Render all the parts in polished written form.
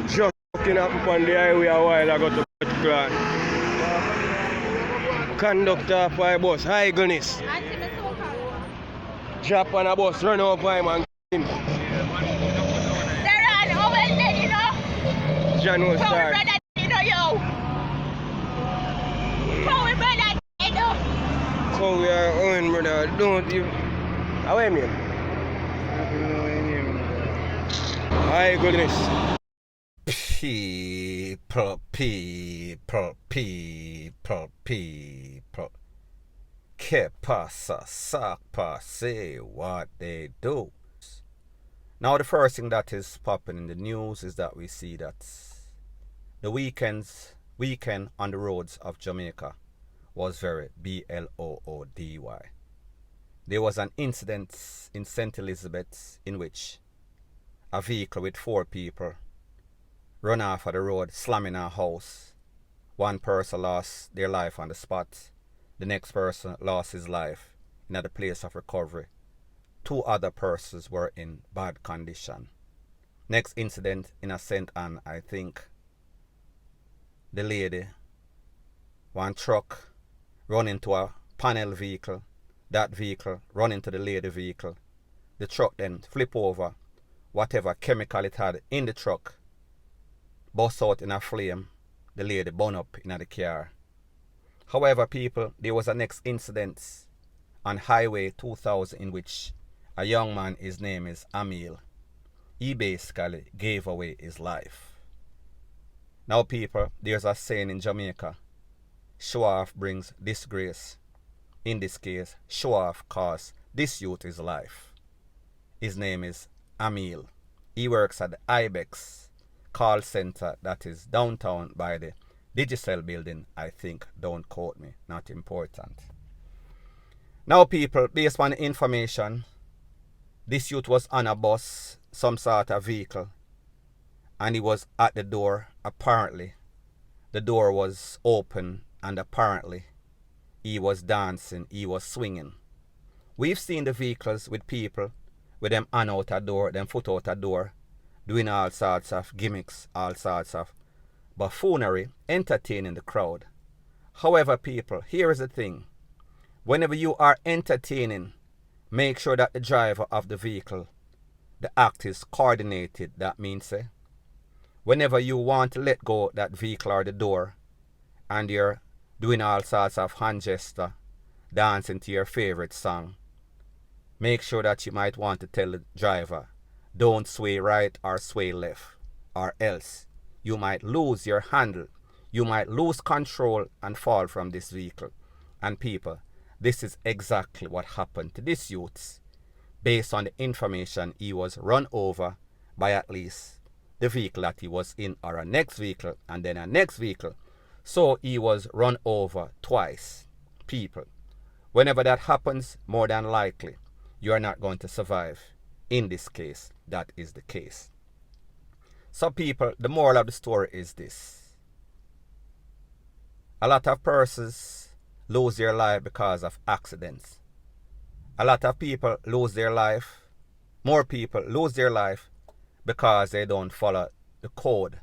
Just looking up on the highway a while ago to Clan. Conductor for a bus, high goodness. Drop on a bus, run over him and get him. They're on Amael then, you know. John will start. Brother, you know, yo. Power brother, you know. How we are on, brother, don't you. Away, man. High goodness. People. Que pasa, sakpa, say what they do. Now the first thing that is popping in the news is that we see that the weekend on the roads of Jamaica was very bloody. There was an incident in St. Elizabeth in which a vehicle with 4 people run off of the road, slamming a house. One person lost their life on the spot. The next person lost his life in the place of recovery. 2 other persons were in bad condition. Next incident in a St. Anne, I think the lady, one truck run into a panel vehicle. That vehicle run into the lady vehicle. The truck then flip over. Whatever chemical it had in the truck burst out in a flame. The lady burn up in the car. However, people, there was a next incident on Highway 2000 in which a young man, his name is Amael, he basically gave away his life. Now, people, there's a saying in Jamaica, show off brings disgrace. In this case, show off costs this youth his life. His name is Amael. He works at the IBEX call center that is downtown by the Digicel building, I think. Don't quote me, not important. Now, people, based on the information, this youth was on a bus, some sort of vehicle, and he was at the door. Apparently, the door was open, and apparently, he was dancing, he was swinging. We've seen the vehicles with people with them hand out a door, them foot out a door, doing all sorts of gimmicks, all sorts of buffoonery, entertaining the crowd. However, people, here is the thing. Whenever you are entertaining, make sure that the driver of the vehicle, the act is coordinated. That means, whenever you want to let go that vehicle or the door, and you're doing all sorts of hand gesture, dancing to your favorite song, make sure that you might want to tell the driver, don't sway right or sway left, or else you might lose your handle, you might lose control and fall from this vehicle. And people, this is exactly what happened to this youth. Based on the information, he was run over by at least the vehicle that he was in, or a next vehicle, and then a next vehicle. So he was run over twice. People, whenever that happens, more than likely, you are not going to survive. In this case, that is the case. So people, the moral of the story is this. A lot of persons lose their life because of accidents. A lot of people lose their life. More people lose their life because they don't follow the code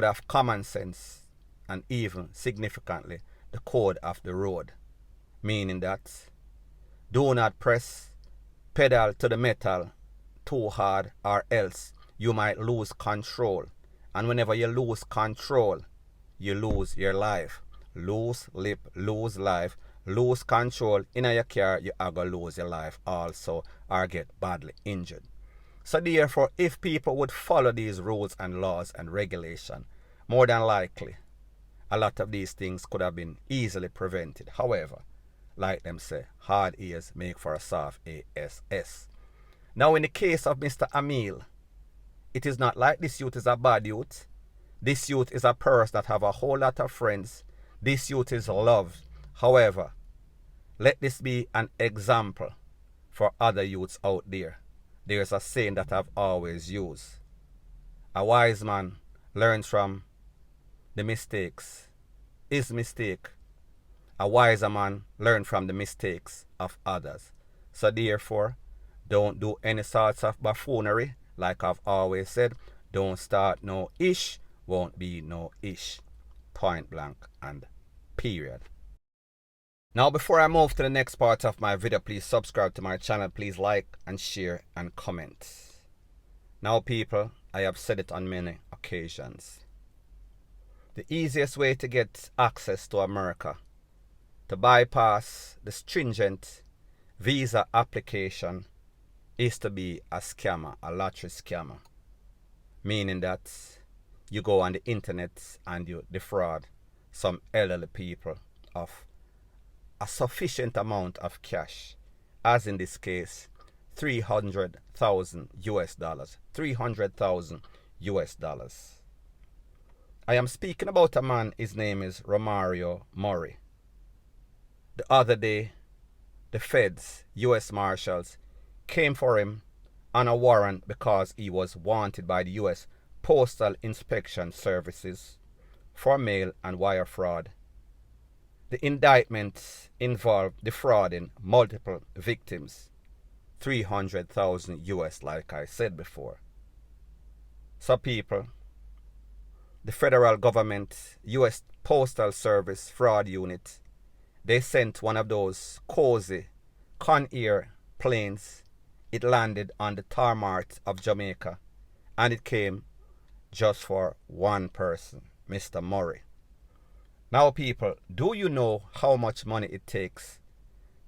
of common sense, and even significantly the code of the road. Meaning that do not press pedal to the metal too hard, or else you might lose control. And whenever you lose control, you lose your life. Lose lip, lose life, lose control in your car, you are going to lose your life also, or get badly injured. So therefore, if people would follow these rules and laws and regulation, more than likely, a lot of these things could have been easily prevented. However, like them say, hard ears make for a soft ass. Now in the case of Mr. Amael, it is not like this youth is a bad youth. This youth is a person that have a whole lot of friends. This youth is loved. However, let this be an example for other youths out there. There's a saying that I've always used. A wise man learns from the mistakes, his mistake. A wiser man learns from the mistakes of others. So therefore, don't do any sorts of buffoonery. Like I've always said, Don't start no ish, won't be no ish. Point blank and period. Now before I move to the next part of my video, please subscribe to my channel. Please like and share and comment. Now people, I have said it on many occasions. The easiest way to get access to America, to bypass the stringent visa application, is to be a scammer, a lottery scammer. Meaning that you go on the internet and you defraud some elderly people of a sufficient amount of cash, as in this case, $300,000 US. $300,000 US. I am speaking about a man, his name is Romario Murray. The other day, the FEDS, US Marshals, came for him on a warrant because he was wanted by the US Postal Inspection Services for mail and wire fraud. The indictment involved defrauding multiple victims, $300,000 US, like I said before. So people, the federal government, US Postal Service fraud unit, they sent one of those cozy Conair planes. It landed on the tarmac of Jamaica, and it came just for one person, Mr. Murray. Now people, do you know how much money it takes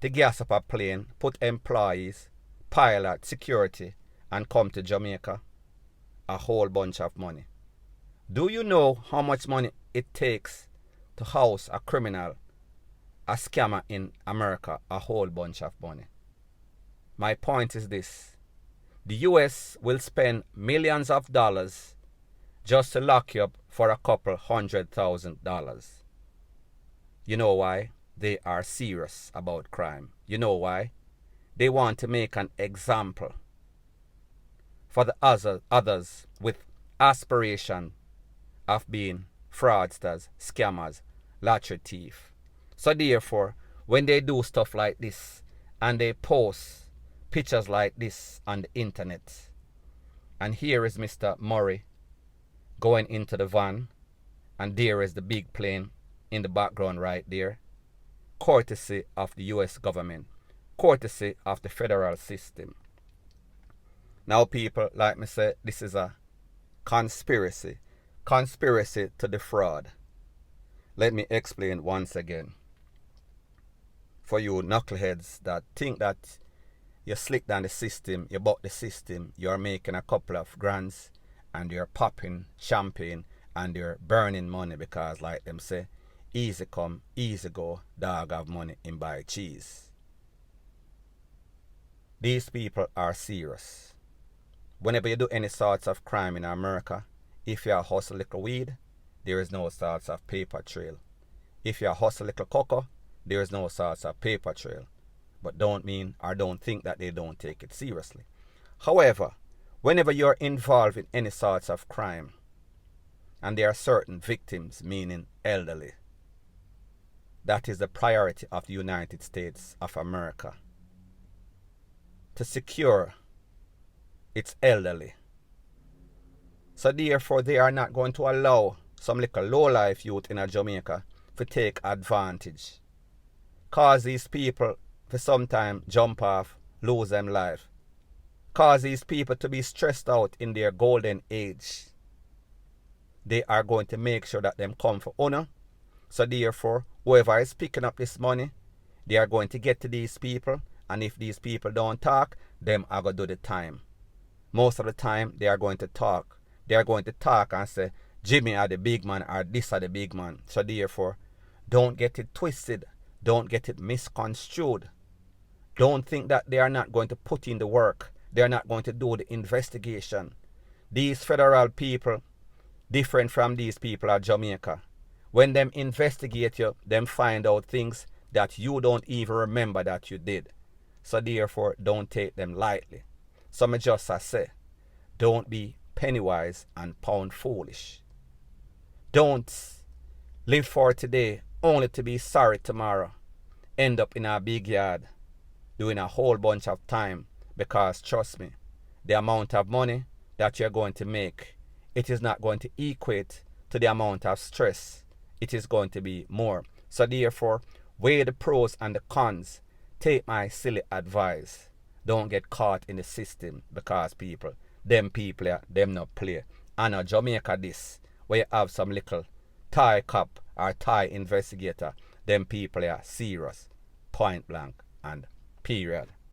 to gas up a plane, put employees, pilot, security, and come to Jamaica? A whole bunch of money. Do you know how much money it takes to house a criminal, a scammer in America? A whole bunch of money. My point is this: the US will spend millions of dollars just to lock you up for a couple $100,000. You know why? They are serious about crime. You know why? They want to make an example for the others with aspiration of being fraudsters, scammers, lottery thief. So therefore, when they do stuff like this and they post pictures like this on the internet, and here is Mr. Murray going into the van, and there is the big plane in the background right there, courtesy of the US government, courtesy of the federal system. Now people, like me say, this is a conspiracy to defraud. Let me explain once again. For you knuckleheads that think that you slick down the system, you bought the system, you're making a couple of grands, and you're popping champagne and you're burning money because, like them say, easy come, easy go, dog have money and buy cheese. These people are serious. Whenever you do any sorts of crime in America, if you hustle little weed, there is no sorts of paper trail. If you hustle little cocoa, there is no sorts of paper trail. But don't mean or don't think that they don't take it seriously. However, whenever you're involved in any sorts of crime, and there are certain victims, meaning elderly, that is the priority of the United States of America, to secure its elderly. So therefore, they are not going to allow some little low-life youth in Jamaica to take advantage. Cause these people for some time jump off, lose them life. Cause these people to be stressed out in their golden age. They are going to make sure that them come for honor. So therefore, whoever is picking up this money, they are going to get to these people, and if these people don't talk, them are going to do the time. Most of the time, they are going to talk. They are going to talk and say, Jimmy are the big man, or this are the big man. So therefore, don't get it twisted. Don't get it misconstrued. Don't think that they are not going to put in the work. They are not going to do the investigation. These federal people, different from these people at Jamaica. When them investigate you, them find out things that you don't even remember that you did. So therefore, don't take them lightly. So me just say, don't be penny wise and pound foolish. Don't live for today only to be sorry tomorrow. End up in a big yard doing a whole bunch of time, because trust me, the amount of money that you're going to make it is not going to equate to the amount of stress. It is going to be more. So therefore, weigh the pros and the cons. Take my silly advice. Don't get caught in the system, because them people, them not play. And a Jamaica this, where you have some little Thai cop or Thai investigator, them people are serious. Point blank and period.